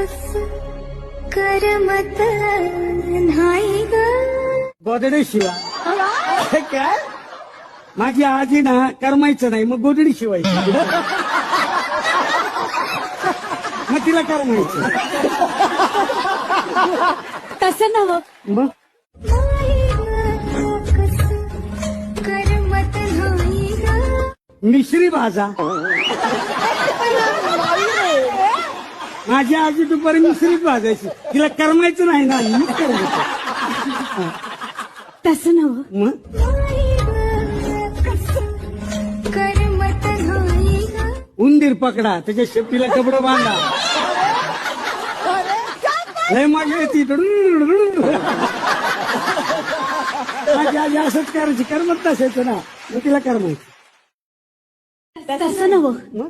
कसं करमत नाही ग. गोदडे शिवा हे काय माझी आजी ना करमायचं नाही मग गोदडी शिवायची मग तिला करमायचं तसं नव मग नाही ग, कसं करमत नाही ग. मिश्री भाजा माझी आजी दुपारी मिश्रीच भाजायची तिला करमायचं नाही ना मीच करायचं तसं नव मग नाही ग, कसं करमत नाही ग. उंदीर पकडा त्याच्या शेपटीला कपडं बांधा लय मजा येते माझी आजी असंच करायची करमत नसायचं ना मग तिला करमायचं तसं नव मग